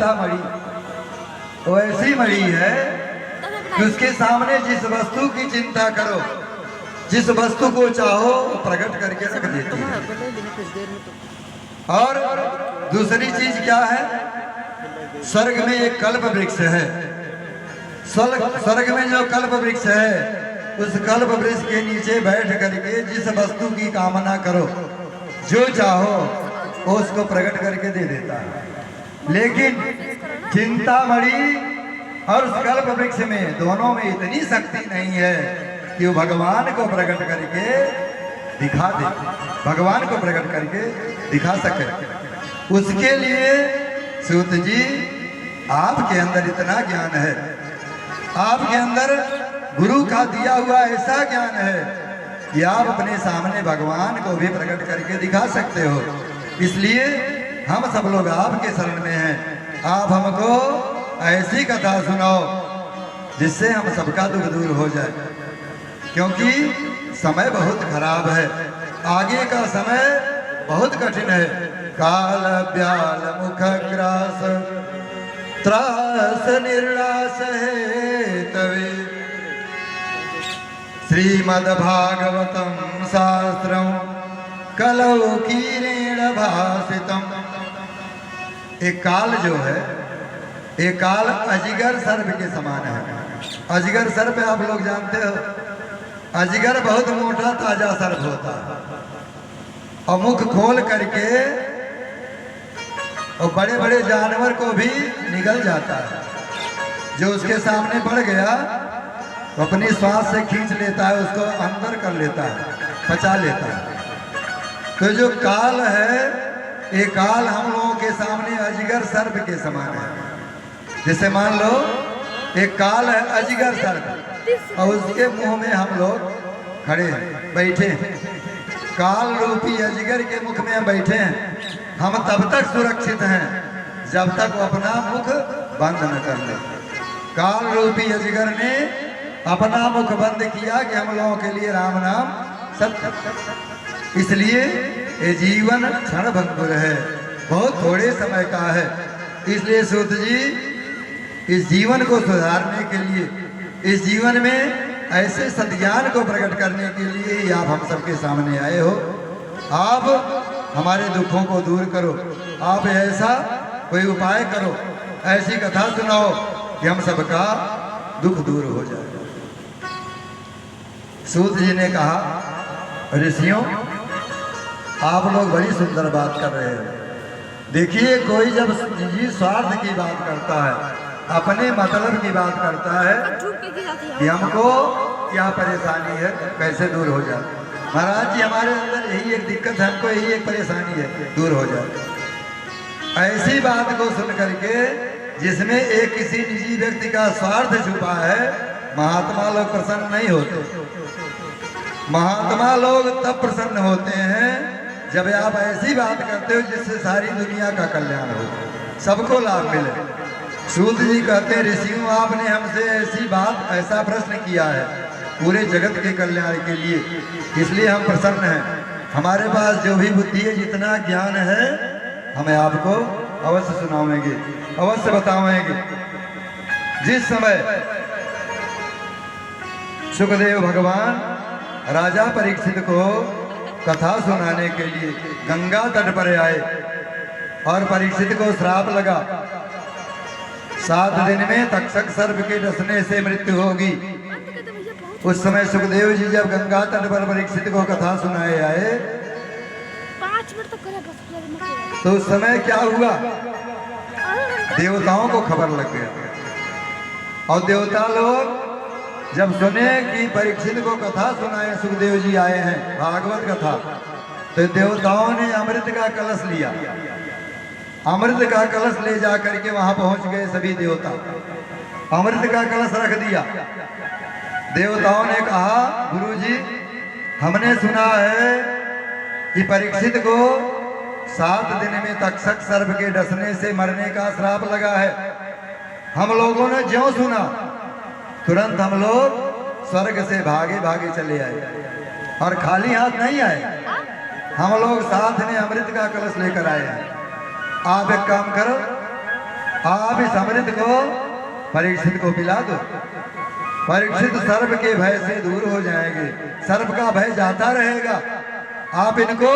चिंतामणि वो ऐसी मणि है कि उसके सामने जिस वस्तु की चिंता करो, जिस वस्तु को चाहो वो प्रकट करके रख देती है। और दूसरी चीज क्या है, स्वर्ग में एक कल्प वृक्ष है। स्वर्ग में जो कल्प वृक्ष है, उस कल्प वृक्ष के नीचे बैठ करके जिस वस्तु की कामना करो, जो चाहो वो उसको प्रकट करके दे देता है। लेकिन चिंतामणि और उस कल्प वृक्ष में, दोनों में इतनी शक्ति नहीं है कि वो भगवान को प्रकट करके दिखा दे, भगवान को प्रकट करके दिखा सके। उसके लिए सूत जी आपके अंदर इतना ज्ञान है, आपके अंदर गुरु का दिया हुआ ऐसा ज्ञान है कि आप अपने सामने भगवान को भी प्रकट करके दिखा सकते हो। इसलिए हम सब लोग आपके शरण में हैं। आप हमको ऐसी कथा सुनाओ जिससे हम सबका दुख दूर हो जाए, क्योंकि समय बहुत खराब है, आगे का समय बहुत कठिन है। काल ब्याल मुख ग्रास त्रास निर्णास है तवे, श्रीमद्भागवतम शास्त्रम कलौ कीरेण भासितम। एक काल जो है, एक काल अजगर सर्प के समान है। अजगर सर्प आप लोग जानते हो, अजगर बहुत मोटा ताजा सर्प होता है और मुख खोल करके और बड़े बड़े जानवर को भी निगल जाता है। जो उसके सामने बढ़ गया तो अपनी श्वास से खींच लेता है, उसको अंदर कर लेता है, पचा लेता है। तो जो काल है, ये काल हम लोगों के सामने अजगर सर्प के समान है। जैसे मान लो एक काल है अजगर सर्प और उसके मुंह में हम लोग खड़े हैं, बैठे हैं। काल रूपी अजगर के मुख में हम बैठे हैं। हम तब तक सुरक्षित हैं जब तक वो अपना मुख बंद न कर ले। काल रूपी अजगर ने अपना मुख बंद किया कि हम लोगों के लिए राम नाम सत्य। इसलिए ये जीवन क्षण भंगुर है, बहुत थोड़े समय का है। इसलिए सूत जी इस जीवन को सुधारने के लिए, इस जीवन में ऐसे सद्ज्ञान को प्रकट करने के लिए ही आप हम सबके सामने आए हो। आप हमारे दुखों को दूर करो, आप ऐसा कोई उपाय करो, ऐसी कथा सुनाओ कि हम सबका दुख दूर हो जाए। सूत जी ने कहा, ऋषियों आप लोग बड़ी सुंदर बात कर रहे हैं। देखिए कोई जब जी स्वार्थ की बात करता है, अपने मतलब की बात करता है कि हमको क्या परेशानी है, कैसे दूर हो जाए। महाराज जी हमारे अंदर यही एक दिक्कत है, हमको यही एक परेशानी है, दूर हो जाए। ऐसी बात को सुन करके जिसमें एक किसी निजी व्यक्ति का स्वार्थ छुपा है, महात्मा लोग प्रसन्न नहीं होते। महात्मा लोग तब प्रसन्न होते हैं जब आप ऐसी बात करते हो जिससे सारी दुनिया का कल्याण हो, सबको लाभ मिले। सूत जी कहते हैं, ऋषियों आपने हमसे ऐसी बात, ऐसा प्रश्न किया है पूरे जगत के कल्याण के लिए, इसलिए हम प्रसन्न हैं। हमारे पास जो भी बुद्धि है, जितना ज्ञान है, हमें आपको अवश्य सुनाएंगे, अवश्य बताएंगे। जिस समय सुखदेव भगवान राजा परीक्षित को कथा सुनाने के लिए गंगा तट पर आए और परीक्षित को श्राप लगा, 7 दिन में तक्षक सर्प के डसने से मृत्यु होगी। उस समय सुखदेव जी जब गंगा तट पर परीक्षित को कथा सुनाए आए, तो उस समय क्या हुआ, देवताओं को खबर लग गया। और देवता लोग जब सुने कि परीक्षित को कथा सुनाए सुखदेव जी आए हैं, भागवत कथा, तो देवताओं ने अमृत का कलश लिया। अमृत का कलश ले जा करके वहां पहुंच गए सभी देवता, अमृत का कलश रख दिया। देवताओं ने कहा, गुरुजी हमने सुना है कि परीक्षित को 7 दिन में तक्षक सर्प के डसने से मरने का श्राप लगा है। हम लोगों ने ज्यों सुना तुरंत हम लोग स्वर्ग से भागे भागे चले आए और खाली हाथ नहीं आए, हम लोग साथ में अमृत का कलश लेकर आए हैं। आप एक काम करो, आप इस अमृत को परीक्षित को पिला दो। परीक्षित सर्प के भय से दूर हो जाएंगे, सर्प का भय जाता रहेगा। आप इनको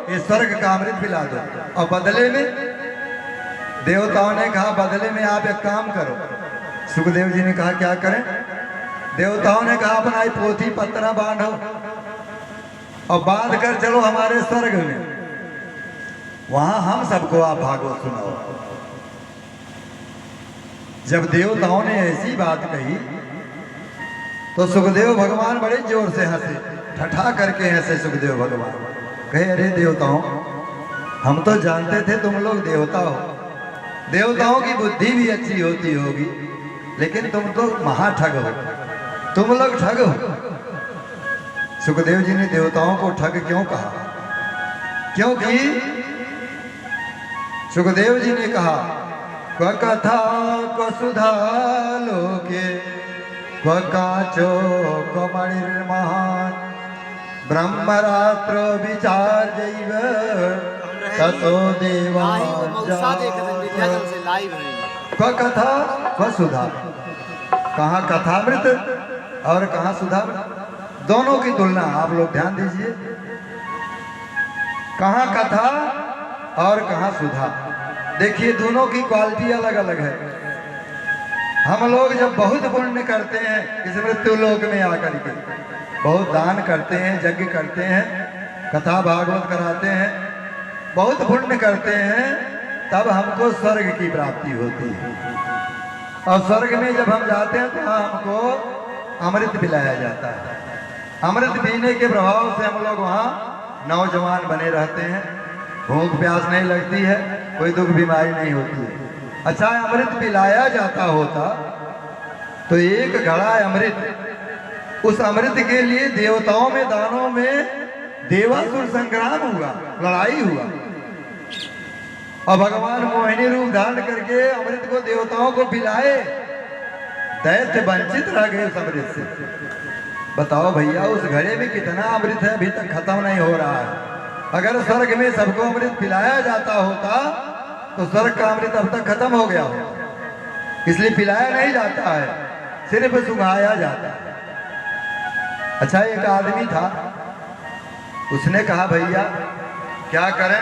इस स्वर्ग का अमृत पिला दो। और बदले में देवताओं ने कहा, बदले में आप एक काम करो। सुखदेव जी ने कहा क्या करें? देवताओं ने कहा अपना ही पोथी पत्रा बांधो और बांध कर चलो हमारे स्वर्ग में, वहां हम सबको आप भागवत सुनाओ। जब देवताओं ने ऐसी बात कही तो सुखदेव भगवान बड़े जोर से हंसे, ठठा करके हंसे सुखदेव भगवान। कहे अरे देवताओं, हम तो जानते थे तुम लोग देवता हो, देवताओं की बुद्धि भी अच्छी होती होगी, लेकिन तुम तो महाठग हो, तुम लोग ठग हो। सुखदेव जी ने देवताओं को ठग क्यों कहा? क्योंकि सुखदेव जी ने कहा क्व कथा क्व सुधा लोके क्व काचो क्व मणिर्महान ब्रह्मरात्रो विचार जैव ततो देवा क्व कथा क्व सुधा। कहाँ कथामृत और कहाँ सुधामृत, दोनों की तुलना आप लोग ध्यान दीजिए। कहाँ कथा और कहाँ सुधा, देखिए दोनों की क्वालिटी अलग अलग है। हम लोग जब बहुत पुण्य करते हैं इस मृत्यु लोक में आकर के, बहुत दान करते हैं, यज्ञ करते हैं, कथा भागवत कराते हैं, बहुत पुण्य करते हैं, तब हमको स्वर्ग की प्राप्ति होती है। और स्वर्ग में जब हम जाते हैं तो हमको अमृत पिलाया जाता है। अमृत पीने के प्रभाव से हम लोग वहाँ नौजवान बने रहते हैं, भूख प्यास नहीं लगती है, कोई दुख बीमारी नहीं होती है। अच्छा, अमृत पिलाया जाता होता तो एक घड़ा अमृत, उस अमृत के लिए देवताओं में दानों में देवासुर संग्राम हुआ, लड़ाई हुआ, और भगवान मोहिनी रूप धारण करके अमृत को देवताओं को पिलाए। दैत्य वंचित रह गए उस अमृत से। बताओ भैया, उस घड़े में कितना अमृत है, अभी तक खत्म नहीं हो रहा है। अगर स्वर्ग में सबको अमृत पिलाया जाता होता तो स्वर्ग का अमृत अब तक खत्म हो गया हो, इसलिए पिलाया नहीं जाता है, सिर्फ सुंघाया जाता है। अच्छा, एक आदमी था, उसने कहा भैया क्या करें,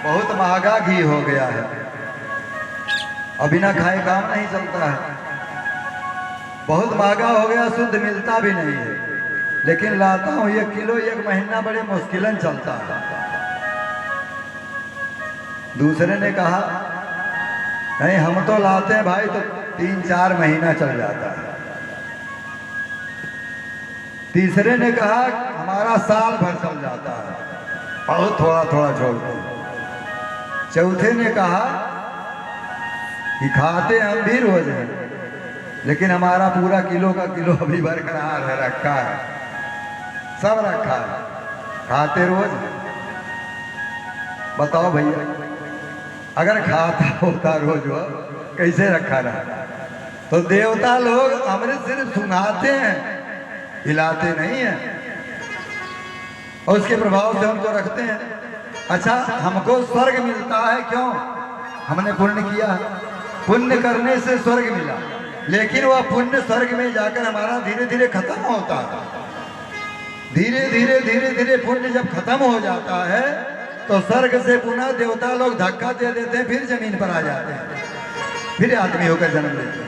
बहुत महंगा घी हो गया है, और बिना खाए काम नहीं चलता है, बहुत महंगा हो गया, शुद्ध मिलता भी नहीं है, लेकिन लाता हूँ 1 किलो, 1 महीना बड़े मुश्किलन चलता है। दूसरे ने कहा नहीं, हम तो लाते हैं भाई तो 3-4 महीना चल जाता है। तीसरे ने कहा हमारा साल भर चल जाता है, बहुत थोड़ा थोड़ा छोड़ते हैं। चौथे ने कहा कि खाते हम भी रोज हैं, लेकिन हमारा पूरा किलो का किलो अभी बरकरार है, रखा है, सब रखा है, खाते रोज। बताओ भैया, अगर खाता होता रोज वो कैसे रखा रहा? तो देवता लोग अमृत सिर्फ सुंघाते हैं, हिलाते नहीं हैं, और उसके प्रभाव से उनको रखते हैं। अच्छा, हमको स्वर्ग मिलता है क्यों? हमने पुण्य किया, पुण्य करने से स्वर्ग मिला, लेकिन वह पुण्य स्वर्ग में जाकर हमारा धीरे धीरे खत्म होता है। धीरे धीरे धीरे धीरे पुण्य जब खत्म हो जाता है तो स्वर्ग से पुनः देवता लोग धक्का दे देते हैं, फिर जमीन पर आ जाते हैं, फिर आदमी होकर जन्म लेते हैं।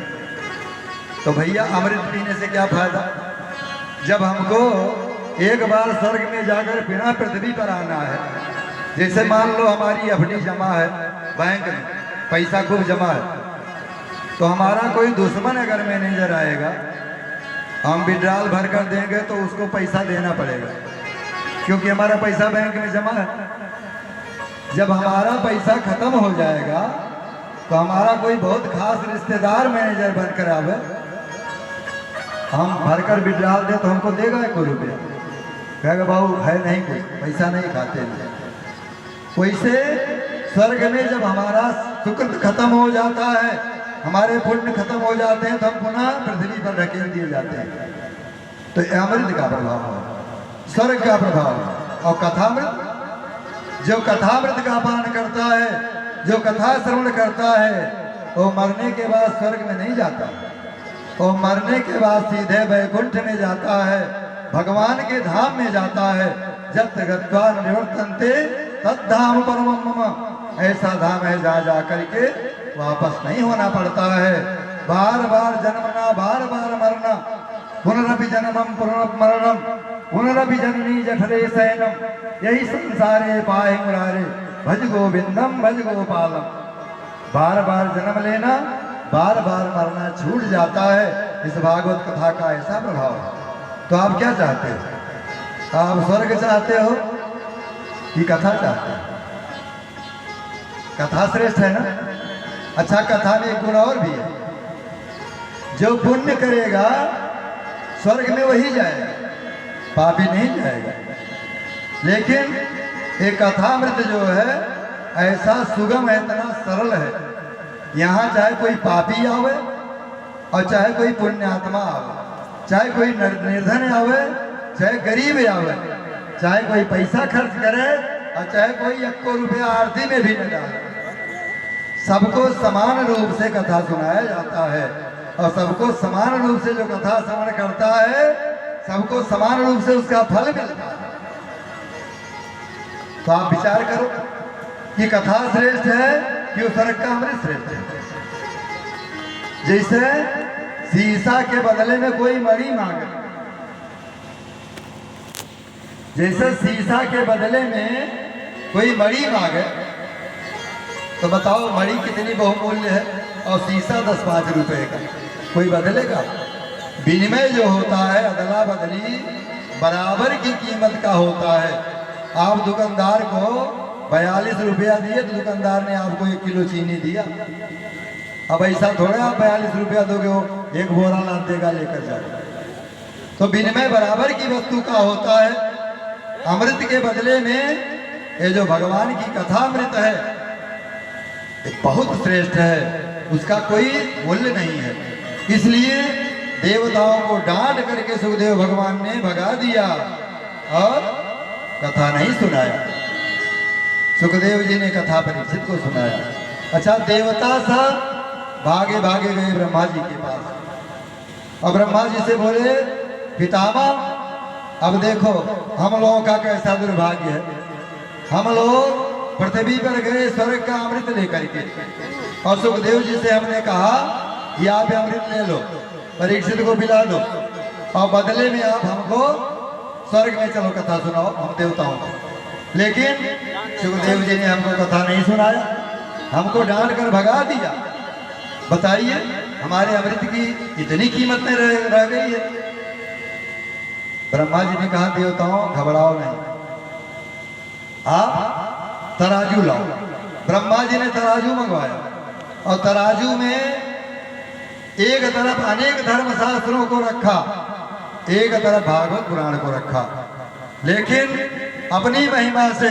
तो भैया, अमृत पीने से क्या फायदा? जब हमको एक बार स्वर्ग में जाकर बिना पृथ्वी पर आना है, जैसे मान लो हमारी एफडी जमा है बैंक में, पैसा खूब जमा है, तो हमारा कोई दुश्मन अगर मैनेजर आएगा, हम विड्रॉल भर कर देंगे तो उसको पैसा देना पड़ेगा, क्योंकि हमारा पैसा बैंक में जमा है। जब हमारा पैसा खत्म हो जाएगा तो हमारा कोई बहुत खास रिश्तेदार मैनेजर बनकर आवे, हम भरकर विड्रॉल दे तो हमको देगा 1 रुपया, कहेगा भाऊ है नहीं, कुछ पैसा नहीं खाते नहीं। वैसे स्वर्ग में जब हमारा सुकृत खत्म हो जाता है, हमारे पुण्य खत्म हो जाते हैं, तो हम पुनः पृथ्वी पर ढकेल दिए जाते हैं। तो अमृत का प्रभाव है, स्वर्ग का प्रभाव है। और कथामृत, जो कथामृत का पान करता है, जो कथा श्रवण करता है, वो मरने के बाद स्वर्ग में नहीं जाता, वो मरने के बाद सीधे वैकुंठ में जाता है, भगवान के धाम में जाता है। जत गत्वा निवर्तन्ते तद धाम परमं मम, ऐसा धाम है जा जा करके वापस नहीं होना पड़ता है। बार बार जन्मना, बार बार मरना, पुनरपि जन्मम पुनर्मरणम, पुनरपि जननी जठरे शयनम, यही संसारे पाए मुरारे, भज गोविंदम भज गोपालम। बार बार जन्म लेना, बार बार मरना छूट जाता है। इस भागवत कथा का ऐसा प्रभाव है। तो आप क्या चाहते हो? आप स्वर्ग चाहते हो कि कथा चाहते हो? कथा श्रेष्ठ है ना। अच्छा, कथा में एक गुण और भी है, जो पुण्य करेगा स्वर्ग में वही जाएगा, पापी नहीं जाएगा। लेकिन एक कथामृत जो है ऐसा सुगम है, इतना सरल है, यहाँ चाहे कोई पापी आवे और चाहे कोई पुण्यात्मा आवे, चाहे कोई निर्धन आवे, चाहे गरीब आवे, चाहे कोई पैसा खर्च करे और चाहे कोई 1 रुपया आरती में भी न डाले, सबको समान रूप से कथा सुनाया जाता है। और सबको समान रूप से जो कथा श्रवण करता है, सबको समान रूप से उसका फल मिलता है। तो आप विचार करो कि कथा श्रेष्ठ है कि स्वर्ग का अमृत श्रेष्ठ है। जैसे सीसा के बदले में कोई मणि मांगे, जैसे सीसा के बदले में कोई मणि मांगे, तो बताओ मणि कितनी बहुमूल्य है और शीशा 10-5 रुपए का, कोई बदलेगा? विनिमय जो होता है, अदला बदली बराबर की कीमत का होता है। आप दुकानदार को 42 रुपया दिए तो दुकानदार ने आपको 1 किलो चीनी दिया। अब ऐसा थोड़े आप 42 रुपया दोगे, वो 1 बोरा लाद देगा लेकर जाएगा। तो विनिमय बराबर की वस्तु का होता है। अमृत के बदले में ये जो भगवान की कथा अमृत है बहुत श्रेष्ठ है, उसका कोई मूल्य नहीं है। इसलिए देवताओं को डांट करके सुखदेव भगवान ने भगा दिया और कथा नहीं सुनाया। सुखदेव जी ने कथा परीक्षित को सुनाया। अच्छा, देवता सब भागे भागे गए ब्रह्मा जी के पास और ब्रह्मा जी से बोले, पितामह अब देखो हम लोगों का कैसा दुर्भाग्य है, हम लोग पृथ्वी पर गए स्वर्ग का अमृत लेकर के और सुखदेव जी से हमने कहा कि आप अमृत ले लो, परीक्षित को पिला दो और बदले में आप हमको स्वर्ग में चलो कथा सुनाओ हम देवताओं को। लेकिन सुखदेव जी ने हमको कथा नहीं सुनाया, हमको डांट कर भगा दिया। बताइए हमारे अमृत की इतनी कीमत में रह गई है। ब्रह्मा जी ने कहा, देवताओं घबराओ नहीं, आप तराजू लाओ। ब्रह्मा जी ने तराजू मंगवाया और तराजू में एक तरफ अनेक धर्मशास्त्रों को रखा, एक तरफ भागवत पुराण को रखा। लेकिन अपनी महिमा से,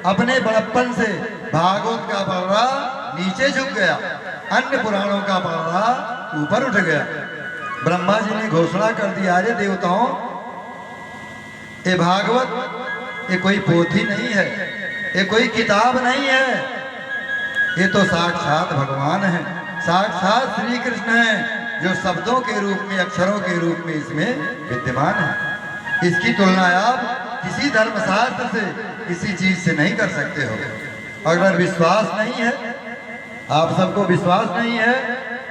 अपने बड़प्पन से भागवत का पलड़ा नीचे झुक गया, अन्य पुराणों का पलड़ा ऊपर उठ गया। ब्रह्मा जी ने घोषणा कर दिया, अरे देवताओं, ये भागवत ये कोई पोथी नहीं है, ये कोई किताब नहीं है, ये तो साक्षात भगवान है, साक्षात श्री कृष्ण है, जो शब्दों के रूप में, अक्षरों के रूप में इसमें विद्यमान है। इसकी तुलना आप किसी धर्मशास्त्र से, किसी चीज से नहीं कर सकते हो। अगर विश्वास नहीं है, आप सबको विश्वास नहीं है,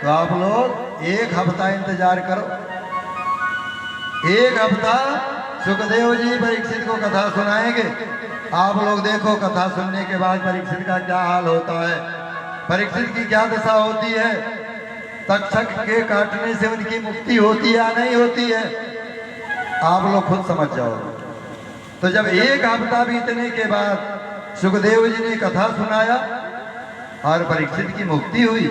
तो आप लोग 1 हफ्ता इंतजार करो। 1 हफ्ता सुखदेव जी परीक्षित को कथा सुनाएंगे। आप लोग देखो कथा सुनने के बाद परीक्षित का क्या हाल होता है, परीक्षित की क्या दशा होती है, तक्षक के काटने से उनकी मुक्ति होती है या नहीं होती है, आप लोग खुद समझ जाओ। तो जब 1 हफ्ता बीतने के बाद सुखदेव जी ने कथा सुनाया और परीक्षित की मुक्ति हुई,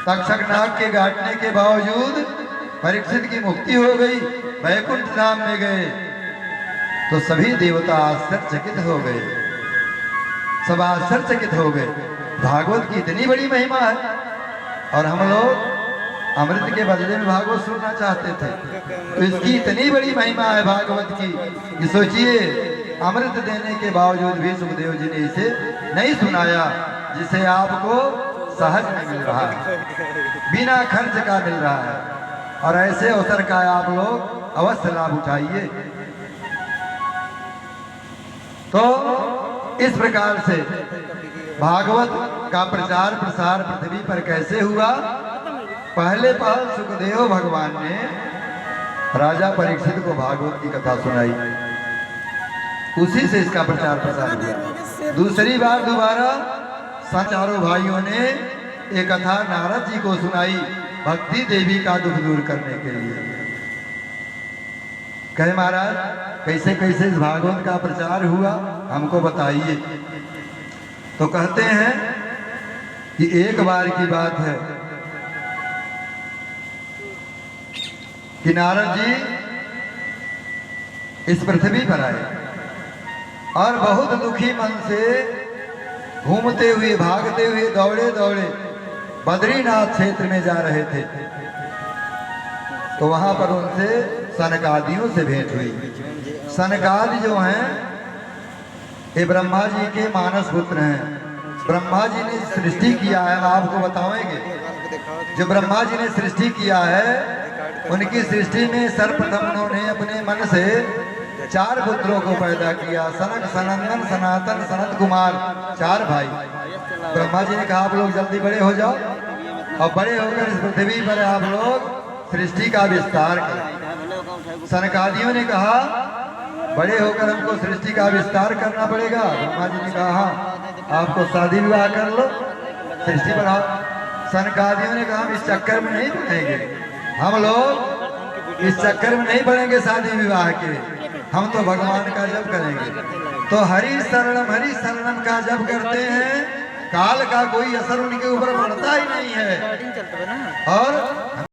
तक्षक नाग के काटने के बावजूद परीक्षित की मुक्ति हो गई, वैकुंठ धाम में गए, तो सभी देवता आश्चर्यचकित हो गए, सब आश्चर्यचकित हो गए। भागवत की इतनी बड़ी महिमा है और हम लोग अमृत के बदले में भागवत सुनना चाहते थे, तो इसकी इतनी बड़ी महिमा है भागवत की कि सोचिए अमृत देने के बावजूद भी सुखदेव जी ने इसे नहीं सुनाया, जिसे आपको सहज में मिल रहा है, बिना खर्च का मिल रहा है। और ऐसे अवसर का आप लोग अवश्य लाभ उठाइए। तो इस प्रकार से भागवत का प्रचार प्रसार पृथ्वी पर कैसे हुआ? पहले पहल सुखदेव भगवान ने राजा परीक्षित को भागवत की कथा सुनाई, उसी से इसका प्रचार प्रसार हुआ। दूसरी बार दोबारा चारों भाइयों ने एक कथा नारद जी को सुनाई भक्ति देवी का दुख दूर करने के लिए। कहे महाराज कैसे कैसे इस भागवत का प्रचार हुआ, हमको बताइए। तो कहते हैं कि एक बार की बात है कि नारद जी इस पृथ्वी पर आए और बहुत दुखी मन से घूमते हुए भागते हुए दौड़े दौड़े बद्रीनाथ क्षेत्र में जा रहे थे। तो वहां पर उनसे सनकादियों से भेंट हुई। सनकादि जो हैं ये ब्रह्मा जी के मानस पुत्र हैं। ब्रह्मा जी ने सृष्टि किया है, हम आपको बताएंगे। जो ब्रह्मा जी ने सृष्टि किया है, उनकी सृष्टि में सर्वप्रथम उन्होंने अपने मन से 4 पुत्रों को पैदा किया। सनक, सनंदन, सनातन, सनत कुमार, 4 भाई। ब्रह्मा जी ने कहा आप लोग जल्दी बड़े हो जाओ और बड़े होकर इस पृथ्वी पर आप लोग सृष्टि का विस्तार करें। सनकादियों ने कहा बड़े होकर हमको सृष्टि का विस्तार करना पड़ेगा। ब्रह्मा जी ने कहा हाँ आपको शादी विवाह कर लो, सृष्टि बढ़ाओ। सनकादियों ने कहा हम इस चक्कर में नहीं पड़ेंगे, हम लोग इस चक्कर में नहीं पड़ेंगे शादी विवाह के, हम तो भगवान का जप करेंगे। तो हरि शरणम का जप करते हैं, काल का कोई असर उनके ऊपर पड़ता ही नहीं है। और